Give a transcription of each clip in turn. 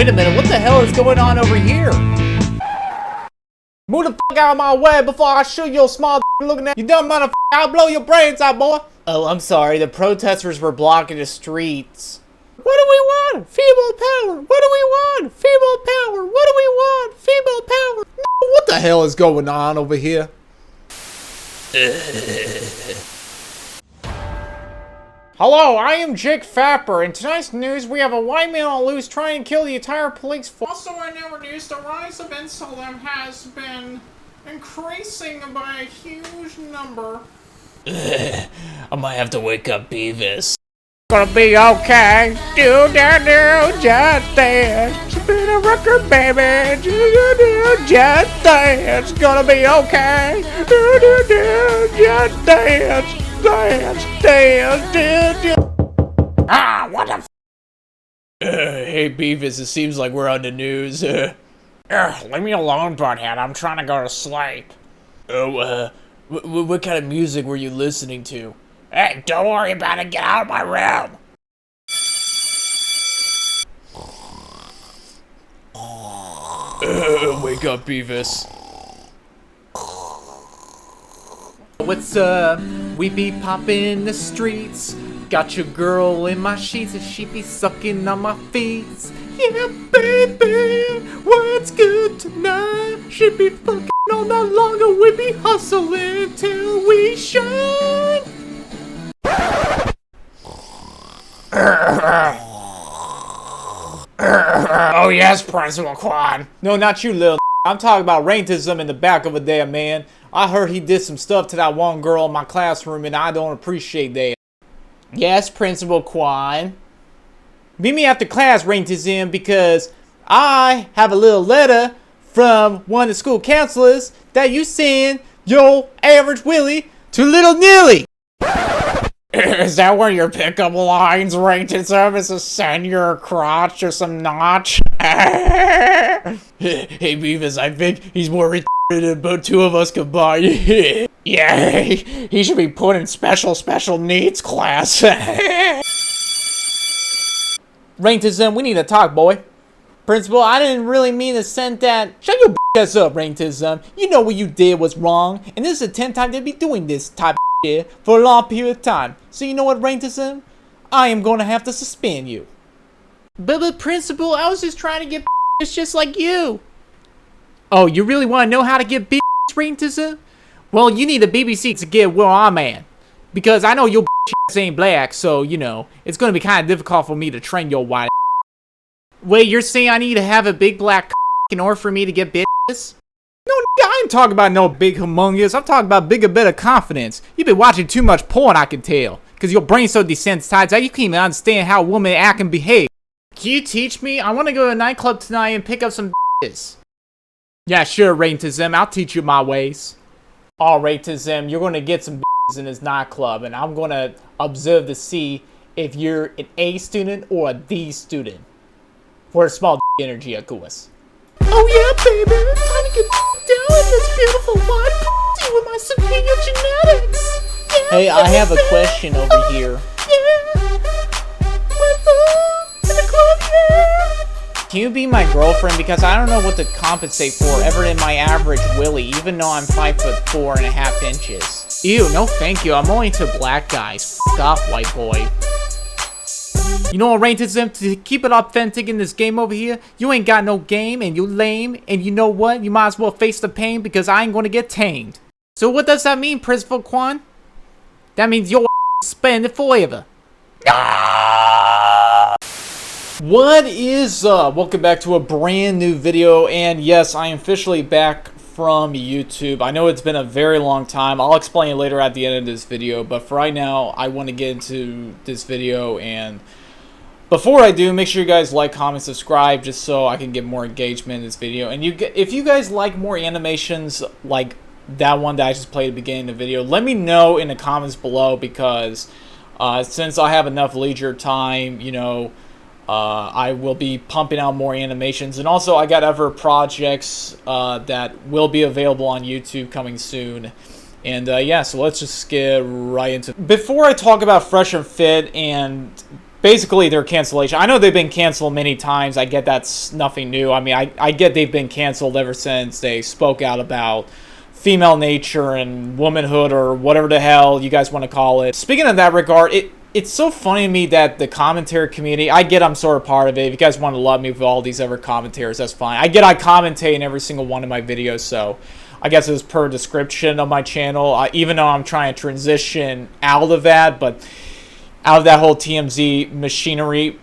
Wait a minute, what the hell is going on over here? Move the fuck out of my way before I shoot your small looking at you dumb motherfucker. I'll blow your brains out, boy. Oh, I'm sorry. The protesters were blocking the streets. What do we want? Female power. What do we want? Female power. What do we want? Female power. What the hell is going on over here? Hello, I am Jake Fapper. In tonight's news, we have a white man on loose trying to kill the entire police force. Also in our news, the rise of insulin has been increasing by a huge number. I might have to wake up Beavis. Gonna be okay. Do just dance. Spin a record, baby. Do just dance. Gonna be okay. Do just dance. Dance. Ah, what the f? Hey, Beavis, it seems like we're on the news. Leave me alone, butthead. I'm trying to go to sleep. Oh, what kind of music were you listening to? Hey, don't worry about it. Get out of my room. Wake up, Beavis. What's up? We be popping in the streets. Got your girl in my sheets and she be sucking on my feet. Yeah, baby, what's good tonight? She be fucking all night long and we be hustling till we shine. Oh yes, Principal Quan. No, not you, little. I'm talking about racism in the back of a damn man. I heard he did some stuff to that one girl in my classroom and I don't appreciate that. Yes, Principal Quan. Meet me after class, racism, because I have a little letter from one of the school counselors that you send your average Willie to little Nilly. Is that one of your pickup lines, racism? Is to send your crotch or some notch? Hey, Beavis, I think he's more retarded than both two of us combined. Yeah, he should be put in special needs class. Racism, we need to talk, boy. Principal, I didn't really mean to send that. Shut your ass up, Racism. You know what you did was wrong, and this is the 10th time they'd be doing this type of shit for a long period of time. So you know what, Racism? I am gonna have to suspend you. But Principal, I was just trying to get it's just like you. Oh, you really want to know how to get Racism? Well, you need the BBC to get where I'm at. Because I know your ass ain't black, so, you know, it's going to be kind of difficult for me to train your white ass. Wait, you're saying I need to have a big black in order for me to get bitches? No, I ain't talking about no big humongous. I'm talking about bigger, better confidence. You've been watching too much porn, I can tell. Because your brain's so desensitized that you can't even understand how a woman act and behave. Can you teach me? I want to go to a nightclub tonight and pick up some bitches. Yeah, sure, Racism. I'll teach you my ways. All Racism, you're going to get some bitches in this nightclub, and I'm going to observe to see if you're an A student or a D student. For a small energy, of course. Oh yeah, baby, it's time to get down in this beautiful white with my superior genetics. Yeah, hey, I have a question over here. Yeah. In the club, yeah. Can you be my girlfriend? Because I don't know what to compensate for ever in my average Willie, even though I'm 5'4.5 inches. Ew, no thank you. I'm only into black guys. F off, white boy. You know what, Racism? To keep it authentic in this game over here, you ain't got no game and you lame, and you know what? You might as well face the pain because I ain't gonna get tamed. So what does that mean, Principal Quan? That means you'll spend it forever. What is up? Welcome back to a brand new video, and yes, I am officially back from YouTube. I know it's been a very long time. I'll explain it later at the end of this video, but for right now, I want to get into this video, and before I do, make sure you guys like, comment, subscribe, just so I can get more engagement in this video. And if you guys like more animations like that one that I just played at the beginning of the video, let me know in the comments below, because since I have enough leisure time, you know, I will be pumping out more animations, and also I got other projects that will be available on YouTube coming soon. And yeah, so let's just get right into it. Before I talk about Fresh and Fit and basically their cancellation. I know they've been canceled many times. I get that's nothing new. I mean, I get they've been canceled ever since they spoke out about female nature and womanhood, or whatever the hell you guys want to call it. Speaking of that regard, it's so funny to me that the commentary community, I get I'm sort of part of it. If you guys want to love me with all these other commentators, that's fine. I commentate in every single one of my videos, so I guess it's per description of my channel, even though I'm trying to transition out of that, but out of that whole TMZ machinery.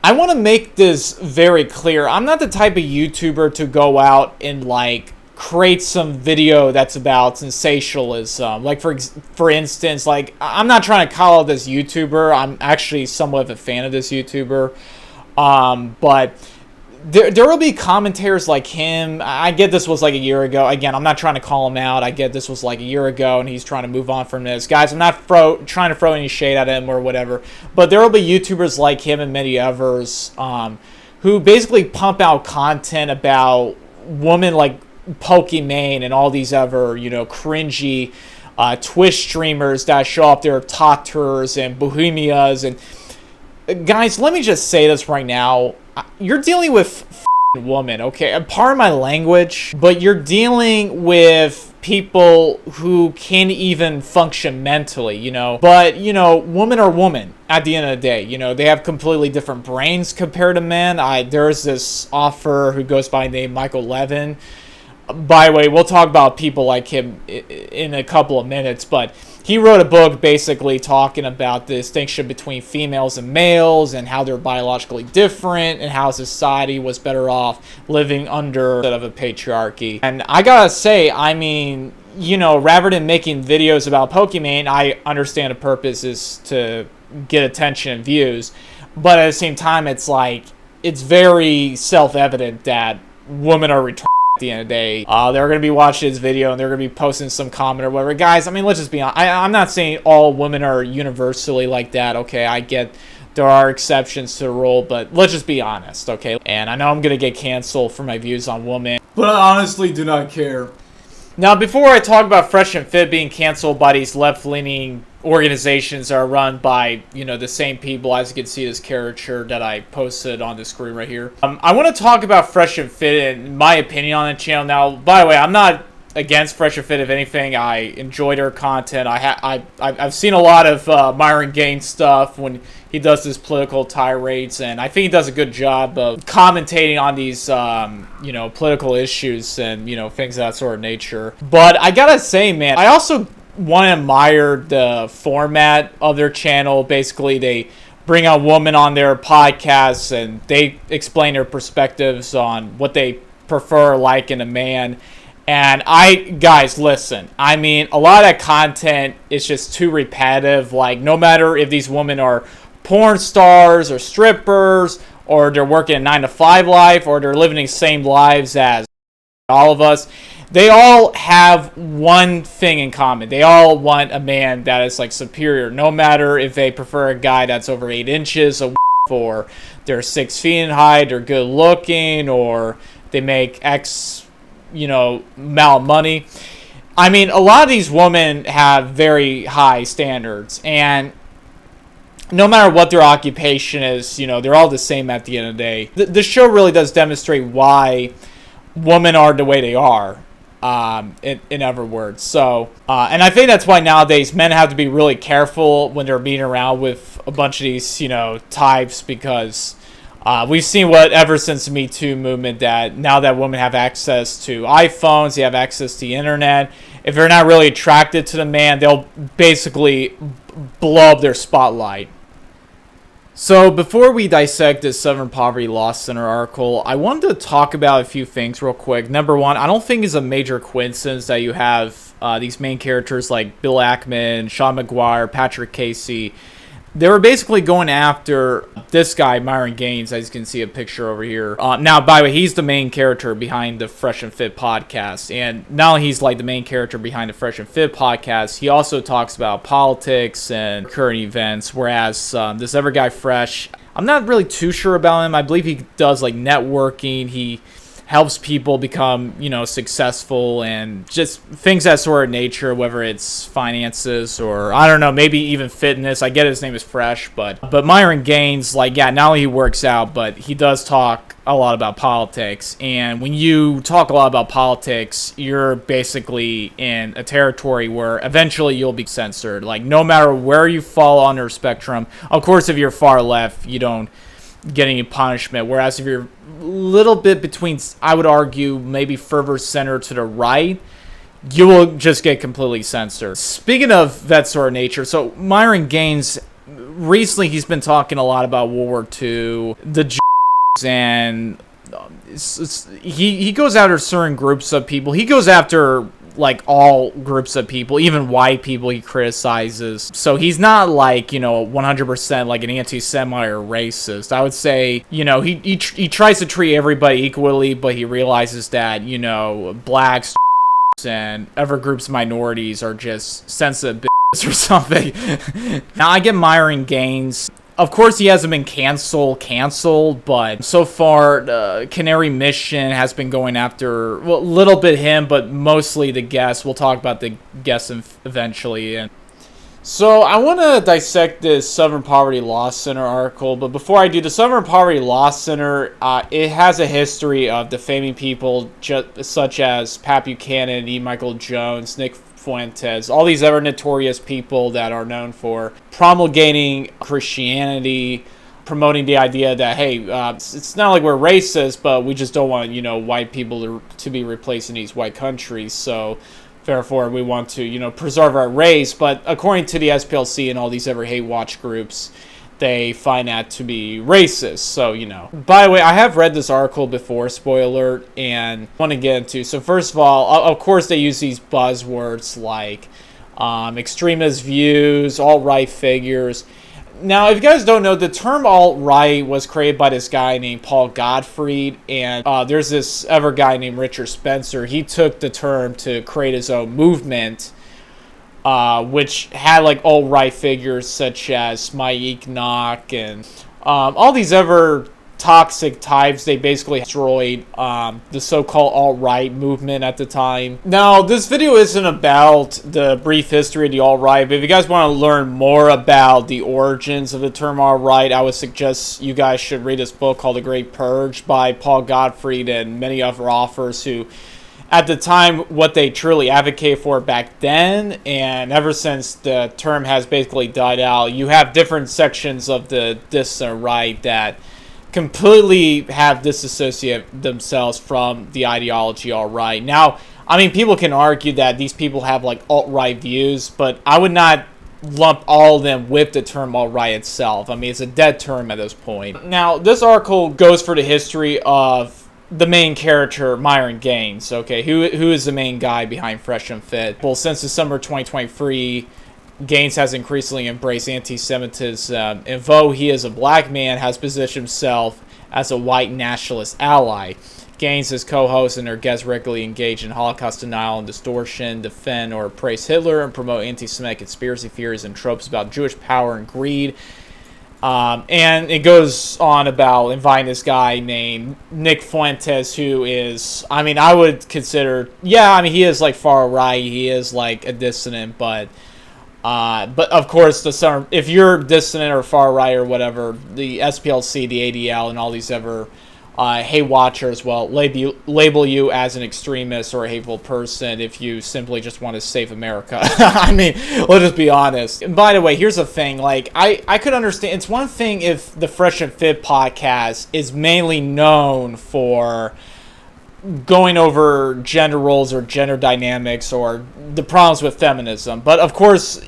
I want to make this very clear. I'm not the type of YouTuber to go out and like create some video that's about sensationalism. Like for instance, like I'm not trying to call out this YouTuber. I'm actually somewhat of a fan of this YouTuber. But there will be commentators like him. I get this was like a year ago. Again, I'm not trying to call him out. I get this was like a year ago and he's trying to move on from this. Guys, I'm not trying to throw any shade at him or whatever. But there will be YouTubers like him and many others who basically pump out content about women like Pokimane and all these other, you know, cringy Twitch streamers that show up their Tatars and Bohemias. And guys, let me just say this right now. You're dealing with woman, okay? Pardon my language, but you're dealing with people who can't even function mentally, you know? But, you know, women are women at the end of the day. You know, they have completely different brains compared to men. There's this author who goes by the name Michael Levin. By the way, we'll talk about people like him in a couple of minutes, but he wrote a book basically talking about the distinction between females and males and how they're biologically different and how society was better off living under a patriarchy. And I gotta say, I mean, you know, rather than making videos about Pokimane, I understand the purpose is to get attention and views, but at the same time, it's like, it's very self-evident that women are retarded. At the end of the day, they're going to be watching this video and they're going to be posting some comment or whatever. Guys, I mean, let's just be honest. I'm not saying all women are universally like that, okay? I get there are exceptions to the rule, but let's just be honest, okay? And I know I'm going to get canceled for my views on women, but I honestly do not care. Now, before I talk about Fresh and Fit being canceled by these left-leaning organizations that are run by, you know, the same people, as you can see this caricature that I posted on the screen right here. I want to talk about Fresh and Fit and my opinion on the channel. Now, by the way, I'm not against Fresh and Fit. If anything, I enjoy their content. I've seen a lot of Myron Gaines stuff when he does his political tirades, and I think he does a good job of commentating on these, you know, political issues and, you know, things of that sort of nature. But I gotta say, man, I also want to admire the format of their channel. Basically, they bring a woman on their podcasts and they explain their perspectives on what they prefer like in a man. And guys, listen, I mean, a lot of that content is just too repetitive. Like, no matter if these women are porn stars or strippers, or they're working a 9-to-5 life, or they're living the same lives as all of us, they all have one thing in common. They all want a man that is like superior, no matter if they prefer a guy that's over 8 inches, or they're 6 feet in height, or good looking, or they make X, you know, amount of money. I mean, a lot of these women have very high standards, and no matter what their occupation is, you know, they're all the same at the end of the day. The show really does demonstrate why women are the way they are. In other words, so and I think that's why nowadays men have to be really careful when they're being around with a bunch of these, you know, types, because we've seen what ever since the Me Too movement, that now that women have access to iPhones, they have access to the internet. If they're not really attracted to the man, they'll basically blow up their spotlight. So before we dissect this Southern Poverty Law Center article, I wanted to talk about a few things real quick. Number one, I don't think it's a major coincidence that you have these main characters like Bill Ackman, Sean McGuire, Patrick Casey. They were basically going after this guy, Myron Gaines, as you can see a picture over here. Now, by the way, he's the main character behind the Fresh and Fit podcast. And not only he's like the main character behind the Fresh and Fit podcast, he also talks about politics and current events. Whereas this other guy, Fresh, I'm not really too sure about him. I believe he does like networking. He helps people become, successful and just things that sort of nature, whether it's finances or, I don't know, maybe even fitness. I get his name is Fresh, but Myron Gaines, like, yeah, not only he works out, but he does talk a lot about politics. And when you talk a lot about politics, you're basically in a territory where eventually you'll be censored. Like, no matter where you fall on the spectrum, of course, if you're far left, you don't get any punishment, whereas if you're a little bit between, I would argue, maybe further center to the right, you will just get completely censored. Speaking of that sort of nature, so Myron Gaines, recently he's been talking a lot about World War II, the Jews, and he goes after certain groups of people. He goes after like all groups of people, even white people he criticizes. So he's not like, 100% like an anti-Semite or racist. I would say, he tries to treat everybody equally, but he realizes that, blacks and other groups of minorities are just sensitive bitches or something. Now I get Myron Gaines. Of course, he hasn't been canceled, but so far, Canary Mission has been going after, well, a little bit him, but mostly the guests. We'll talk about the guests eventually. And so I want to dissect this Southern Poverty Law Center article, but before I do, the Southern Poverty Law Center, it has a history of defaming people such as Pat Buchanan, E. Michael Jones, Nick Fuentes, all these other notorious people that are known for promulgating Christianity, promoting the idea that, hey, it's not like we're racist, but we just don't want, white people to be replaced in these white countries. So therefore, we want to, preserve our race. But according to the SPLC and all these other hate watch groups, they find that to be racist. So, By the way, I have read this article before, spoiler alert, and I want to get into. So first of all, of course, they use these buzzwords like extremist views, alt-right figures. Now, if you guys don't know, the term alt-right was created by this guy named Paul Gottfried, and there's this other guy named Richard Spencer. He took the term to create his own movement, which had like alt-right figures such as Mike Enoch and all these other toxic types. They basically destroyed the so-called alt-right movement at the time. Now, this video isn't about the brief history of the alt-right, but if you guys want to learn more about the origins of the term alt-right, I would suggest you guys should read this book called The Great Purge by Paul Gottfried and many other authors who, at the time, what they truly advocated for back then, and ever since the term has basically died out, you have different sections of the dissident right that completely have disassociated themselves from the ideology alt-right. Now, I mean, people can argue that these people have like alt-right views, but I would not lump all of them with the term alt-right itself. I mean, it's a dead term at this point. Now, this article goes for the history of the main character, Myron Gaines, okay, who is the main guy behind Fresh and Fit. Well, since December 2023, Gaines has increasingly embraced anti-Semitism, and though he is a black man, has positioned himself as a white nationalist ally. Gaines, his co-host, and their guests regularly engage in Holocaust denial and distortion, defend or praise Hitler, and promote anti-Semitic conspiracy theories and tropes about Jewish power and greed. And it goes on about inviting this guy named Nick Fuentes, who is, I mean, I would consider, yeah, I mean, he is like far right, he is like a dissident, but of course, if you're dissident or far right or whatever, the SPLC, the ADL, and all these other hate watchers will label you as an extremist or a hateful person if you simply just want to save America. I mean, let's just be honest. And by the way, here's the thing. Like, I could understand. It's one thing if the Fresh and Fit podcast is mainly known for going over gender roles or gender dynamics or the problems with feminism. But of course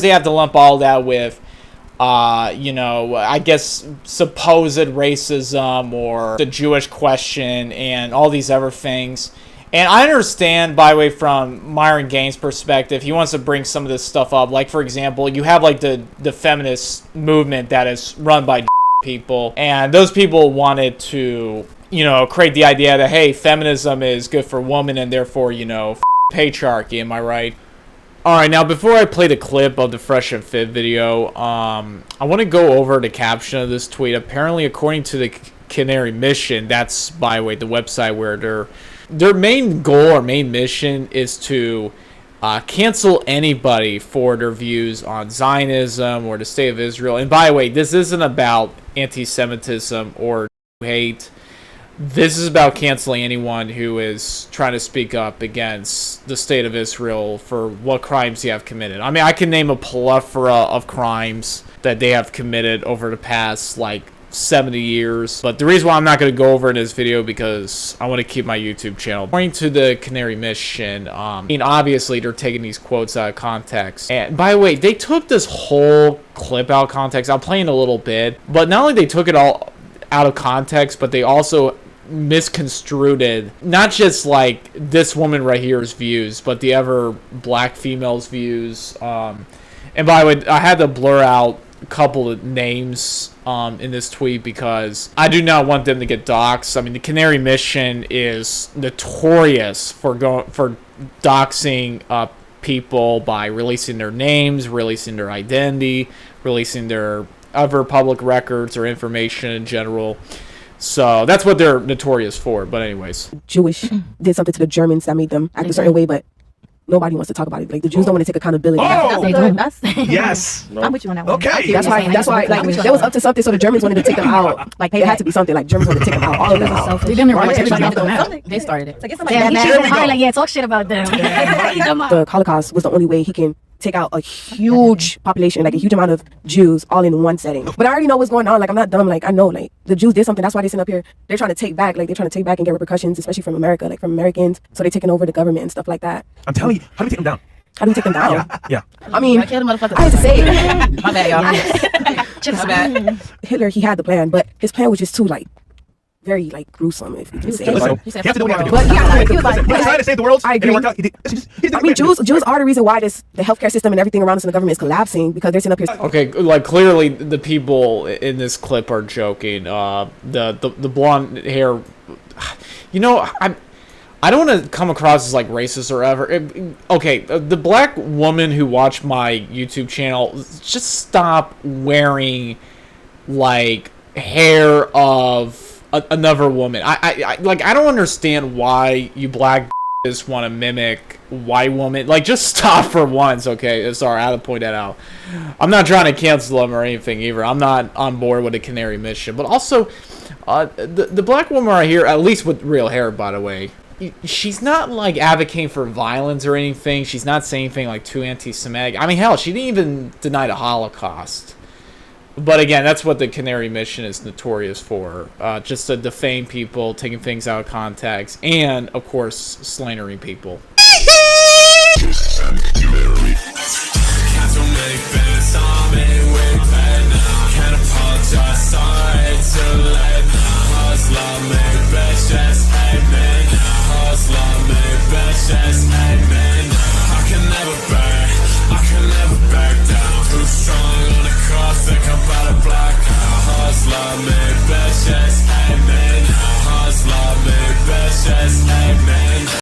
they have to lump all that with I guess supposed racism or the Jewish question and all these other things. And I understand, by the way, from Myron Gaines' perspective, he wants to bring some of this stuff up. Like, for example, you have like the feminist movement that is run by people, and those people wanted to, create the idea that, hey, feminism is good for women and therefore, patriarchy. Am I right? Alright, now before I play the clip of the Fresh and Fit video, I want to go over the caption of this tweet. Apparently, according to the Canary Mission, that's, by the way, the website where their main goal or main mission is to cancel anybody for their views on Zionism or the state of Israel. And by the way, this isn't about anti-Semitism or hate. This is about canceling anyone who is trying to speak up against the state of Israel for what crimes they have committed. I mean, I can name a plethora of crimes that they have committed over the past, like, 70 years. But the reason why I'm not going to go over in this video because I want to keep my YouTube channel. According to the Canary Mission, I mean, obviously they're taking these quotes out of context. And by the way, they took this whole clip out of context. I'll play in a little bit. But not only they took it all out of context, but they also misconstrued it. Not just like this woman right here's views, but the other black female's views. And by the way, I had to blur out a couple of names in this tweet because I do not want them to get doxxed. I mean, the Canary Mission is notorious for doxing people by releasing their names, releasing their identity, releasing their other public records or information in general. So that's what they're notorious for. But anyways, Jewish did something to the Germans that made them act a certain way, but nobody wants to talk about it. Like, the Jews don't want to take accountability. Yes. I'm with you on that one. Okay. That's why, like, there was up to something, so the Germans wanted to take them out. Like, it had to be something. Like, Germans wanted to take them out. All of them out. They started it. Yeah, talk shit about them. The Holocaust was the only way he can take out a huge population, like a huge amount of Jews all in one setting. But I already know what's going on. Like, I'm not dumb. Like, I know, like, the Jews did something. That's why they sit up here. They're trying to take back. Like, they're trying to take back and get repercussions, especially from America, like from Americans. So they're taking over the government and stuff like that. I'm telling you, how do we take them down? How do we take them down? Yeah. I mean, I had to say it. My bad, y'all. Hitler, he had the plan, but his plan was just too, like, very, like, gruesome, if you can say. Listen, He he said, has to do what he has to do. But yeah, He was trying to save the world. I agree. And it worked out. I mean, Jews are the reason why the healthcare system and everything around us in the government is collapsing, because they're sitting up here. okay, like clearly the people in this clip are joking. The blonde hair, you know, I don't want to come across as like racist or ever. Okay, the black woman who watched my YouTube channel, just stop wearing like hair of another woman. I don't understand why you black just want to mimic white woman. Like, just stop for once, okay? Sorry, I had to point that out. I'm not trying to cancel them or anything either. I'm not on board with the Canary Mission. But also, the black woman right here, at least with real hair, by the way, she's not like advocating for violence or anything. She's not saying anything like too anti-Semitic. I mean, hell, she didn't even deny the Holocaust. But again, that's what the Canary Mission is notorious for. Just to defame people, taking things out of context, and, of course, slandering people.